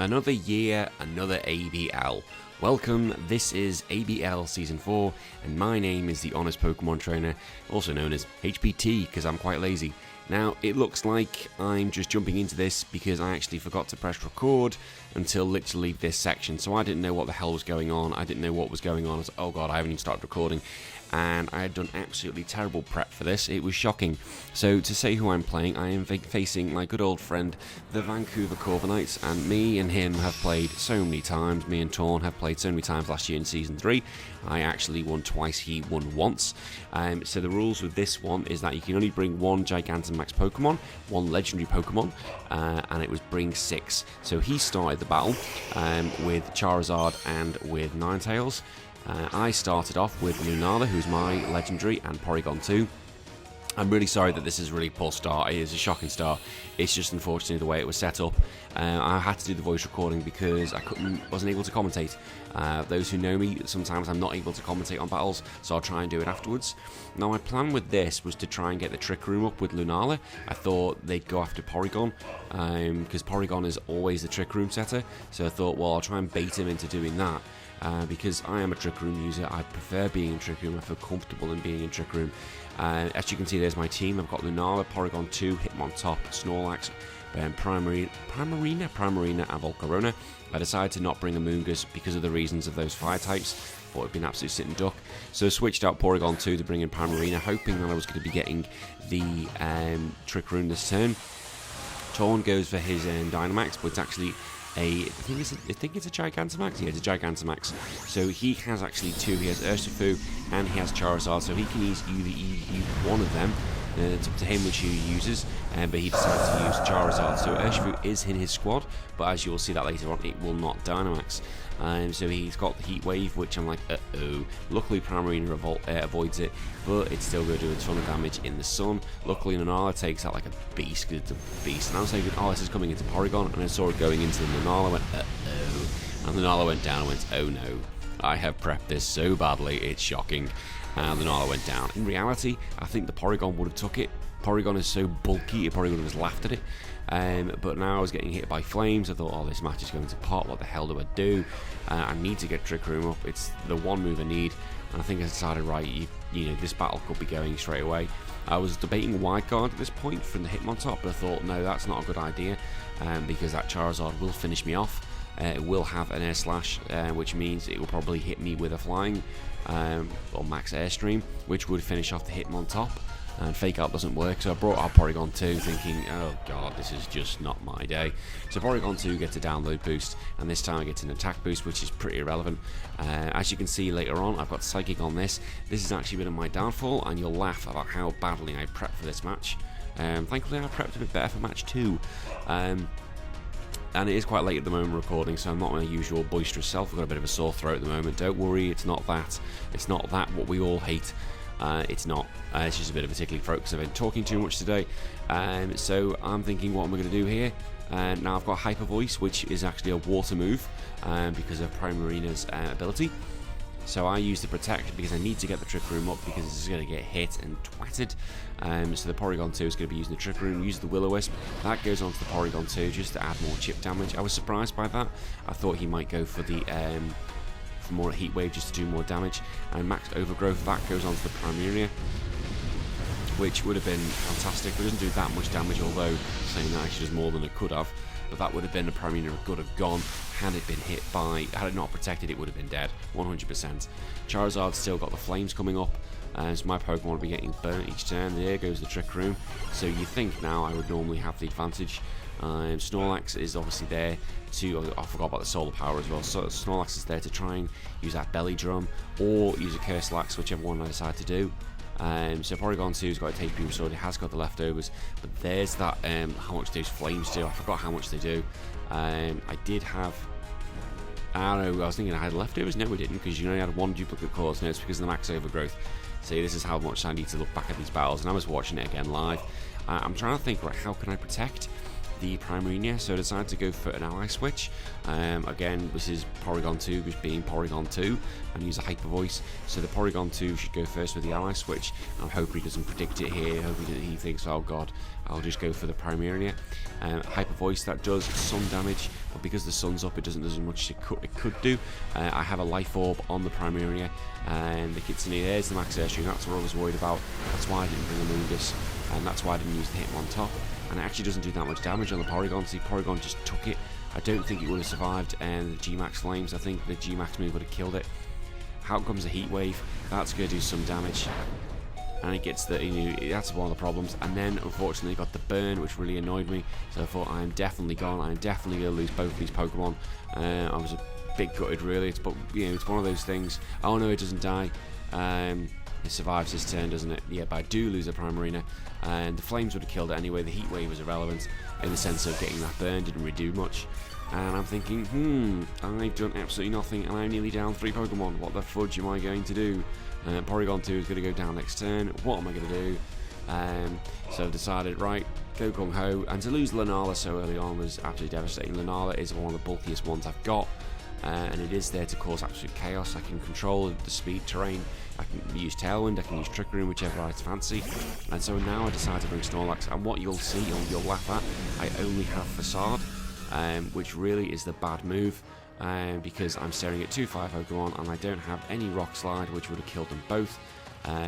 Another year, another ABL. Welcome, this is ABL Season 4, and my name is the Honest Pokemon Trainer, also known as HPT, because I'm quite lazy. Now, it looks like I'm just jumping into this because I actually forgot to press record until literally this section, so I didn't know what the hell was going on. I didn't know what was going on. I was like, oh god, I haven't even started recording. And I had done absolutely terrible prep for this. It was shocking. So to say who I'm playing, I am facing my good old friend, the Vancouver Corviknights, and me and him have played so many times. Me and Torn have played so many times last year in Season 3. I actually won twice, he won once. So the rules with this one is that you can only bring one Gigantamax Pokemon, one Legendary Pokemon, and it was bring 6. So he started the battle with Charizard and with Ninetales. I started off with Lunala, who's my legendary, and Porygon 2. I'm really sorry that this is a really poor start. It is a shocking start. It's just unfortunately the way it was set up. I had to do the voice recording because I wasn't able to commentate. Those who know me, sometimes I'm not able to commentate on battles, so I'll try and do it afterwards. Now, my plan with this was to try and get the Trick Room up with Lunala. I thought they'd go after Porygon, because Porygon is always the Trick Room setter. So I thought, well, I'll try and bait him into doing that. Because I am a Trick Room user, I prefer being in Trick Room. I feel comfortable in being in Trick Room. As you can see, there's my team. I've got Lunala, Porygon 2, Hitmontop, Snorlax, Primarina, and Volcarona. I decided to not bring Amoonguss because of the reasons of those fire types. Thought it'd be an absolute sitting duck. So I switched out Porygon 2 to bring in Primarina, hoping that I was going to be getting the Trick Room this turn. Torn goes for his Dynamax, but it's actually I think it's a Gigantamax. Yeah, it's a Gigantamax. So he has actually 2. He has Urshifu and he has Charizard. So he can use one of them. It's up to him which he uses, but he decides to use Charizard. So Urshifu is in his squad, but as you will see that later on, it will not Dynamax. So he's got the Heat Wave, which I'm like, uh-oh. Luckily, Primarina avoids it, but it's still going to do a ton of damage in the sun. Luckily, Lunala takes out like a beast, because it's a beast. And I was thinking, oh, this is coming into Porygon, and I saw it going into the Lunala, I went, uh-oh. And Lunala went down, and went, oh no. I have prepped this so badly, it's shocking. And Lunala went down. In reality, I think the Porygon would have took it. Porygon is so bulky, it probably would have just laughed at it. But now I was getting hit by flames. I thought, oh, this match is going to pot. What the hell do I do? I need to get Trick Room up. It's the one move I need. And I think I decided, right, you know, this battle could be going straight away. I was debating Wide Guard at this point from the Hitmontop, but I thought, no, that's not a good idea, because that Charizard will finish me off. It will have an Air Slash, which means it will probably hit me with a Flying or Max Airstream, which would finish off the Hitmontop. And Fake Out doesn't work, so I brought out Porygon 2 thinking, oh god, this is just not my day. So Porygon 2 gets a download boost, and this time I get an attack boost, which is pretty irrelevant. As you can see later on, I've got Psychic on this. This has actually been my downfall, and you'll laugh about how badly I prepped for this match. Thankfully I prepped a bit better for match 2. And it is quite late at the moment recording, so I'm not my usual boisterous self. I've got a bit of a sore throat at the moment. Don't worry, it's not that. It's not that what we all hate. It's not. It's just a bit of a tickly throat because I've been talking too much today. So I'm thinking, what am I going to do here? Now I've got Hyper Voice, which is actually a water move because of Primarina's ability. So I use the Protect because I need to get the Trick Room up because this is going to get hit and twatted. So the Porygon 2 is going to be using the Trick Room, use the Will-O-Wisp. That goes on to the Porygon 2 just to add more chip damage. I was surprised by that. I thought he might go for the for more Heat Wave just to do more damage. And Max Overgrowth, that goes on to the Primarina, which would have been fantastic. It doesn't do that much damage, although saying that actually does more than it could have. But that would have been a Primarina that could have gone had it been hit by, had it not protected, it would have been dead, 100%. Charizard's still got the flames coming up, so my Pokemon will be getting burnt each turn. There goes the Trick Room. So you think now I would normally have the advantage. Snorlax is obviously there to, I forgot about the solar power as well, so Snorlax is there to try and use that belly drum or use a Curse-Lax, whichever one I decide to do. So Porygon 2's got a tape beam, so it has got the leftovers, but there's that, how much those flames do. I forgot how much they do. I did have, I don't know, I was thinking I had leftovers. No, we didn't, because you only had one duplicate cores. No, it's because of the Max Overgrowth. See, this is how much I need to look back at these battles, and I was watching it again live. I'm trying to think, right, how can I protect the Primarina, so I decided to go for an ally switch. Again, this is Porygon 2 just being Porygon 2, and use a Hyper Voice, so the Porygon 2 should go first with the ally switch. I hope he doesn't predict it here. I hope he thinks, oh god, I'll just go for the Primarina. Hyper Voice, that does some damage, but because the sun's up, it doesn't do as much as it could do. I have a Life Orb on the Primarina, and the Kitsune, there's the Max Airstream, that's what I was worried about. That's why I didn't bring a Moongus, and that's why I didn't use the Hitmon top. And it actually doesn't do that much damage on the Porygon. See, Porygon just took it. I don't think it would have survived the G-Max Flames. I think the G-Max move would have killed it. Out comes the Heat Wave. That's going to do some damage. And it gets the, that's one of the problems. And then, unfortunately, got the Burn, which really annoyed me. So I thought, I'm definitely gone. I'm definitely going to lose both of these Pokemon. I was a bit gutted, really. But, it's one of those things. Oh, no, it doesn't die. It survives this turn, doesn't it? Yeah, but I do lose the Primarina, and the Flames would have killed it anyway. The Heat Wave was irrelevant in the sense of getting that burn, didn't really do much. And I'm thinking, I've done absolutely nothing, and I'm nearly down 3 Pokemon. What the fudge am I going to do? Porygon 2 is going to go down next turn. What am I going to do? So I've decided, right, go gung ho. And to lose Lunala so early on was absolutely devastating. Lunala is one of the bulkiest ones I've got. And it is there to cause absolute chaos. I can control the speed terrain, I can use Tailwind, I can use Trick Room, whichever I fancy. And so now I decide to bring Snorlax, and what you'll see, or you'll laugh at, I only have Facade, which really is the bad move, because I'm staring at 2 fire Pokemon and I don't have any Rock Slide, which would have killed them both.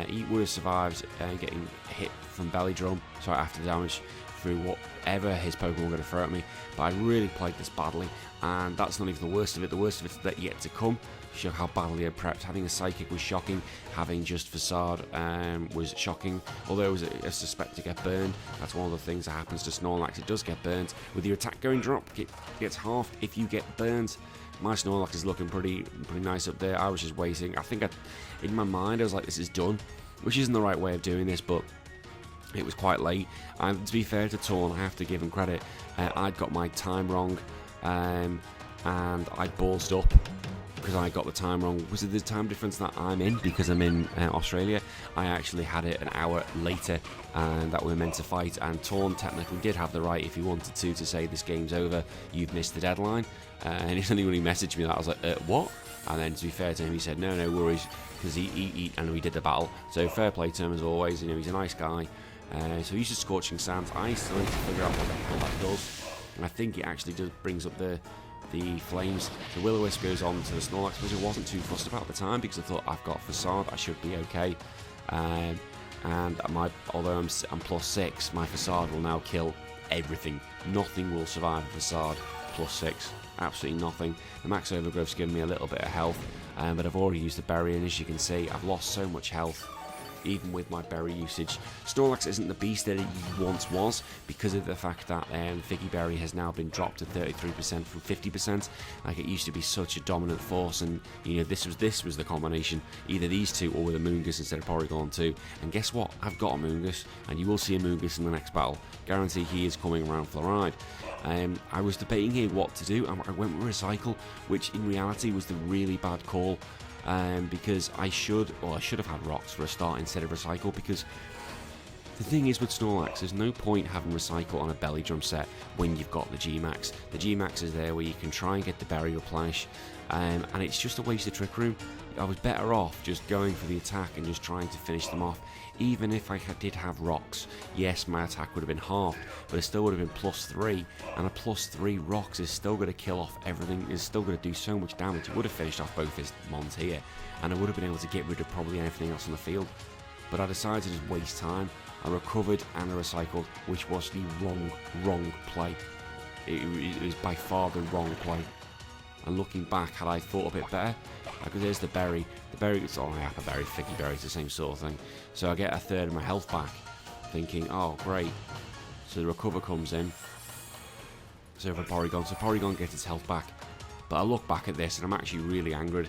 He would have survived getting hit from Belly Drum, so after the damage, through whatever his Pokemon were going to throw at me. But I really played this badly, and that's not even the worst of it. The worst of it is that yet to come. Show how badly I prepped. Having a Psychic was shocking. Having just Facade was shocking. Although it was a suspect to get burned. That's one of the things that happens to Snorlax. It does get burned. With your attack going drop, it gets halved if you get burned. My Snorlax is looking pretty nice up there. I was just waiting. I think in my mind I was like, this is done, which isn't the right way of doing this, but it was quite late. And to be fair to Torn, I have to give him credit. I'd got my time wrong, and I ballsed up because I got the time wrong. Was it the time difference that I'm in because I'm in Australia? I actually had it an hour later, and that we were meant to fight. And Torn technically did have the right, if he wanted to say this game's over, you've missed the deadline. And it's only when he messaged me that I was like, what? And then to be fair to him, he said, no worries, because he and we did the battle. So fair play to him as always. He's a nice guy. So he uses Scorching Sands. I still need to figure out what the hell that does. And I think it actually brings up the flames. The Will-O-Wisp goes on to the Snorlax, which I wasn't too fussed about at the time because I thought I've got Facade, I should be okay. And although I'm +6, my Facade will now kill everything. Nothing will survive a Facade +6. Absolutely nothing. The Max Overgrowth's given me a little bit of health, but I've already used the berry, and as you can see, I've lost so much health even with my berry usage. Snorlax isn't the beast that it once was because of the fact that Figgy Berry has now been dropped to 33% from 50%. Like, it used to be such a dominant force, and this was the combination, either these two or with a Moongus instead of Porygon 2. And guess what? I've got a Moongus, and you will see a Moongus in the next battle. Guarantee he is coming around for the ride. I was debating here what to do. I went with Recycle, which in reality was the really bad call. Because I should have had Rocks for a start instead of Recycle, because the thing is with Snorlax, there's no point having Recycle on a Belly Drum set when you've got the G-Max. The G-Max is there where you can try and get the berry replenish, and it's just a waste of Trick Room. I was better off just going for the attack and just trying to finish them off. Even if I did have Rocks, yes, my attack would have been halved, but it still would have been +3, and a +3 Rocks is still going to kill off everything, is still going to do so much damage. It would have finished off both his Mons here, and I would have been able to get rid of probably anything else on the field. But I decided to just waste time. I recovered and I recycled, which was the wrong play. It was by far the wrong play. And looking back, had I thought a bit better, because there's the berry. The berry, it's all Apple Berry, Figgy Berry, it's the same sort of thing. So I get a third of my health back, thinking, oh great. So the recover comes in. So for Porygon, gets its health back. But I look back at this and I'm actually really angry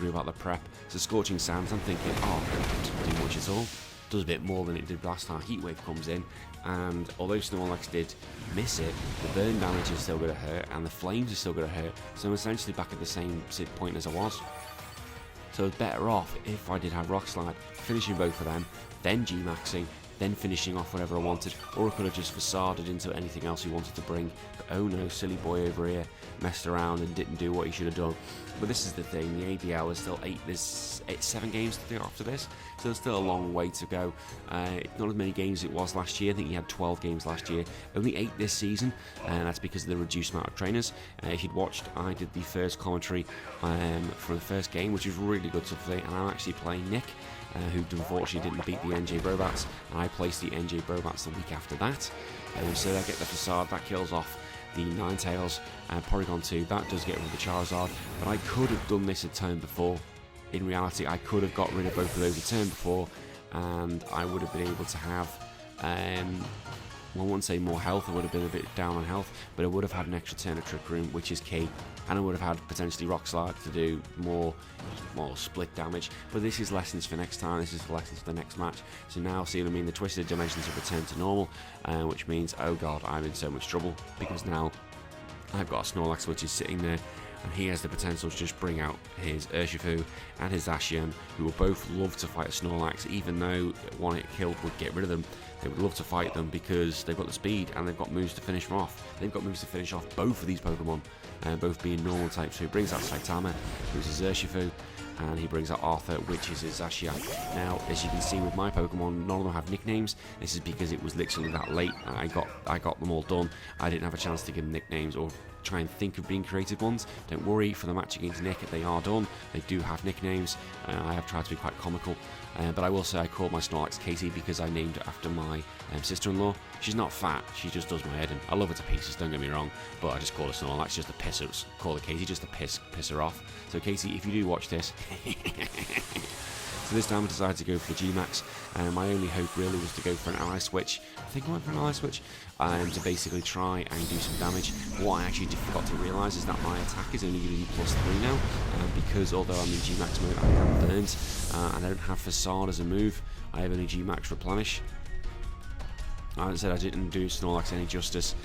about the prep. So Scorching Sands, I'm thinking, oh, it doesn't do much at all. Does a bit more than it did last time. Heat Wave comes in, and although Snorlax did miss it, the burn damage is still going to hurt, and the flames are still going to hurt. So I'm essentially back at the same point as I was. So it's better off if I did have Rock Slide, finishing both of them, then G-Maxing, then finishing off whatever I wanted, or I could have just facaded into anything else he wanted to bring. But oh no, silly boy over here messed around and didn't do what he should have done. But this is the thing, the ABL is still 7 games to do after this, so there's still a long way to go. Not as many games as it was last year. I think he had 12 games last year, only 8 this season, and that's because of the reduced amount of trainers. If you'd watched, I did the first commentary for the first game, which was really good stuff today, and I'm actually playing Nick, who unfortunately didn't beat the NJ Brobats, and I placed the NJ Brobats the week after that. So I get the facade, that kills off the Ninetales, and Porygon 2, that does get rid of the Charizard, but I could have done this a turn before. In reality, I could have got rid of both of those a turn before, and I would have been able to have, well, I wouldn't say more health, I would have been a bit down on health, but I would have had an extra turn of Trick Room, which is key, and I would have had potentially Rock Slide to do more split damage. But this is lessons for next time, this is lessons for the next match. So now, see what I mean, the Twisted Dimensions have returned to normal, which means, oh god, I'm in so much trouble, because now I've got a Snorlax which is sitting there, and he has the potential to just bring out his Urshifu and his Zacian, who will both love to fight a Snorlax, even though one hit kill would get rid of them. They would love to fight them because they've got the speed and they've got moves to finish them off. They've got moves to finish off both of these Pokemon, both being normal types. So he brings out Saitama, who's his Urshifu, and he brings out Arthur, which is his Zacian. Now, as you can see with my Pokemon, none of them have nicknames. This is because it was literally that late. I got them all done. I didn't have a chance to give them nicknames or try and think of being creative ones. Don't worry, for the match against Nick, they are done. They do have nicknames. I have tried to be quite comical, but I will say I called my Snorlax Katie because I named it after my sister-in-law. She's not fat, she just does my head in. I love her to pieces, don't get me wrong, but I just call her Snorlax just to piss her, call her Katie just to piss her off. So Katie, if you do watch this, so this time I decided to go for the G-Max. My only hope really was to go for an ally switch. I think I went for an ally switch to basically try and do some damage. What I actually forgot to realise is that my attack is only going to be +3 now, because although I'm in G-Max mode, I am burnt, and I don't have Facade as a move. I have only G-Max Replenish. I said I didn't do Snorlax any justice.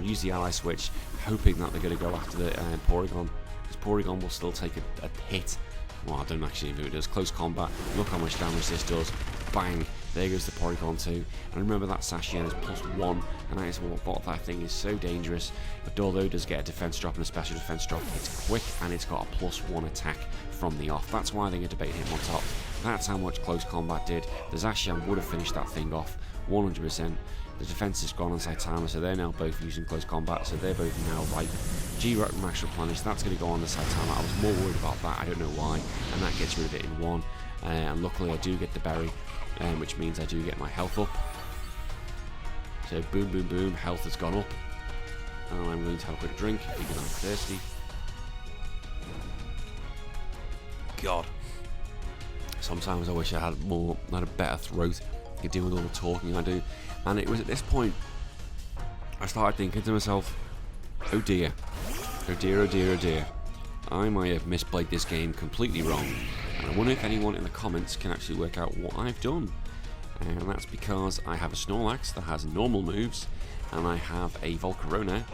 Use the ally switch, hoping that they're going to go after the Porygon, because Porygon will still take a hit. Well, I don't actually know who it does. Close combat. Look how much damage this does. Bang! There goes the Porygon 2. And remember that Zacian is +1, and that is what that thing is so dangerous. But although it does get a defense drop and a special defense drop, it's quick and it's got a +1 attack from the off. That's why they get debate him on top. That's how much close combat did. The Zacian would have finished that thing off 100%. The defense is gone on Saitama, so they're now both using close combat, so they're both now right. G-Max Replenish, that's going to go on the Saitama. I was more worried about that, I don't know why, and that gets rid of it in 1. And luckily I do get the berry, which means I do get my health up. So boom, boom, boom, health has gone up. And I'm going to have a quick drink because I'm thirsty. God. Sometimes I wish I had a better throat. I could do with all the talking I do. And it was at this point I started thinking to myself, oh dear, oh dear, oh dear, oh dear, I might have misplayed this game completely wrong, and I wonder if anyone in the comments can actually work out what I've done. And that's because I have a Snorlax that has normal moves, and I have a Volcarona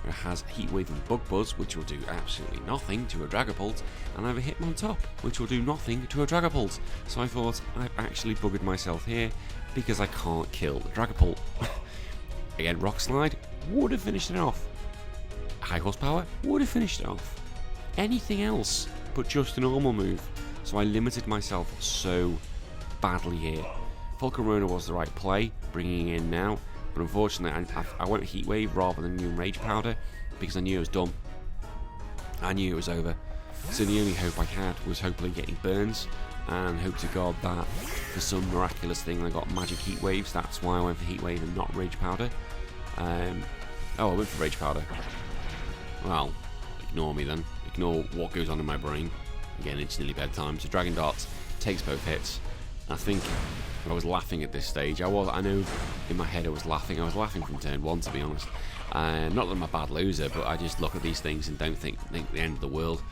that has Heat Wave and Bug Buzz, which will do absolutely nothing to a Dragapult, and I have a Hitmontop, which will do nothing to a Dragapult. So I thought I've actually buggered myself here, because I can't kill the Dragapult. Again, Rock Slide would have finished it off. High Horsepower would have finished it off. Anything else but just a normal move. So I limited myself so badly here. Volcarona was the right play, bringing it in now, but unfortunately I went Heat Wave rather than using Rage Powder because I knew it was done. I knew it was over. So the only hope I had was hopefully getting burns, and hope to God that for some miraculous thing I got magic Heat Waves. That's why I went for Heat Wave and not Rage Powder. I went for Rage Powder. Well, ignore me then. Ignore what goes on in my brain. Again, it's nearly bedtime. So Dragon Dart takes both hits. I think I was laughing at this stage. I know in my head I was laughing. I was laughing from turn 1, to be honest. Not that I'm a bad loser, but I just look at these things and don't think the end of the world.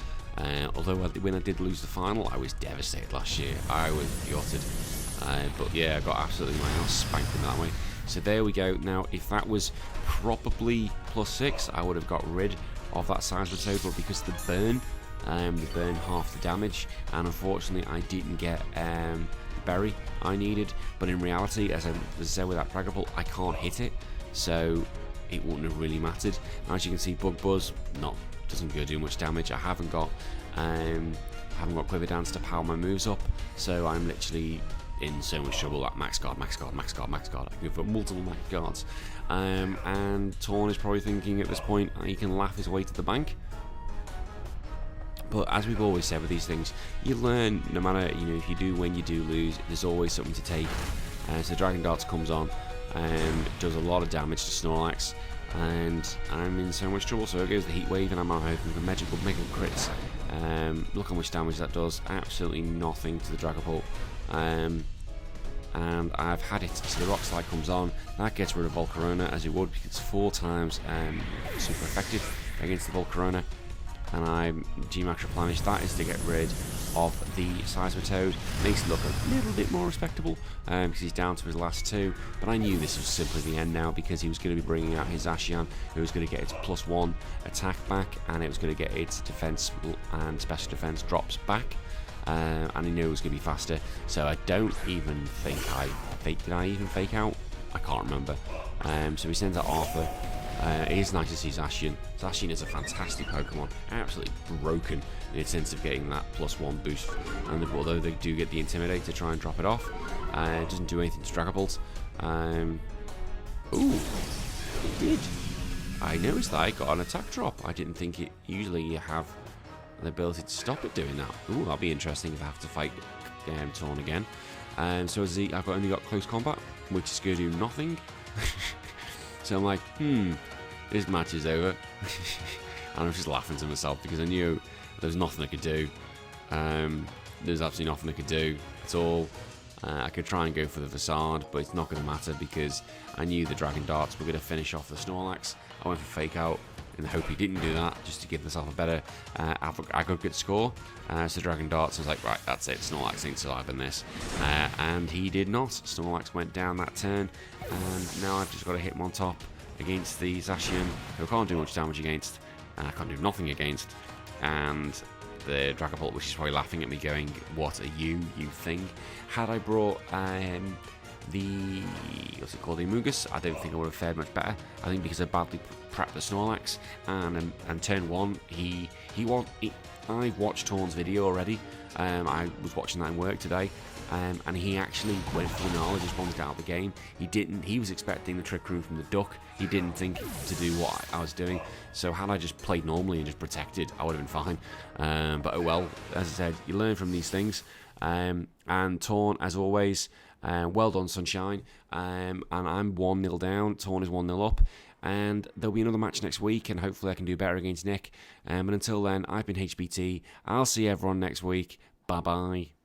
Although when I did lose the final, I was devastated last year. I was gutted. But yeah, I got absolutely my ass spanked in that way. So there we go. Now, if that was probably +6, I would have got rid of that Seismitoad, but because the burn half the damage, and unfortunately I didn't get the berry I needed, but in reality, as I said with that Dragapult, I can't hit it, so it wouldn't have really mattered. As you can see, Bug Buzz doesn't go do much damage. I haven't got Quiver Dance to power my moves up, so I'm literally in so much trouble at max guard. I can go for multiple max guards. And Torn is probably thinking at this point he can laugh his way to the bank. But as we've always said with these things, you learn no matter, if you do win, you do lose, there's always something to take. So Dragon Darts comes on and does a lot of damage to Snorlax, and I'm in so much trouble. So it goes the Heat Wave, and I'm hoping for mega crits. Look how much damage that does. Absolutely nothing to the Dragapult. And I've had it. So the Rock Slide comes on. That gets rid of Volcarona, as it would, because it's 4 times super effective against the Volcarona. And I'm G-Max Replenish. That is to get rid of the Seismitoad. Makes it look a little bit more respectable because he's down to his last 2. But I knew this was simply the end now, because he was going to be bringing out his Zacian, who was going to get its +1 attack back, and it was going to get its defense and special defense drops back. And he knew it was going to be faster. So I don't even think did I even fake out? I can't remember. So he sends out Arthur. It is nice to see Zacian. Zacian is a fantastic Pokemon, absolutely broken in its sense of getting that +1 boost. And although they do get the Intimidate to try and drop it off, it doesn't do anything to Dragapult. Ooh, it did. I noticed that I got an attack drop. I didn't think it. Usually you have the ability to stop it doing that. Ooh, that'll be interesting if I have to fight Torn again. So I've only got close combat, which is going to do nothing. So I'm like, this match is over. And I'm just laughing to myself because I knew there was nothing I could do. There's absolutely nothing I could do at all. I could try and go for the Facade, but it's not going to matter because I knew the Dragon Darts were going to finish off the Snorlax. I went for Fake Out in the hope he didn't do that, just to give myself a better aggregate score. So Dragon Darts was like, right, that's it, Snorlax ain't surviving this. And he did not. Snorlax went down that turn, and now I've just got to hit him on top against the Zacian, who I can't do much damage against, and I can't do nothing against. And the Dragapult, which is probably laughing at me going, what are you thing? Had I brought the Amoonguss, I don't think I would have fared much better. I think because I badly prepped the Snorlax, and turn 1, I've watched Torn's video already. I was watching that in work today, and he actually went for the knowledge, just wanted out of the game. He was expecting the Trick Room from the Duck. He didn't think to do what I was doing. So had I just played normally and just protected, I would have been fine. But oh well, as I said, you learn from these things. And Torn, as always, well done, Sunshine. And I'm 1-0 down. Torn is 1-0 up. And there'll be another match next week, and hopefully I can do better against Nick. But until then, I've been HBT. I'll see everyone next week. Bye-bye.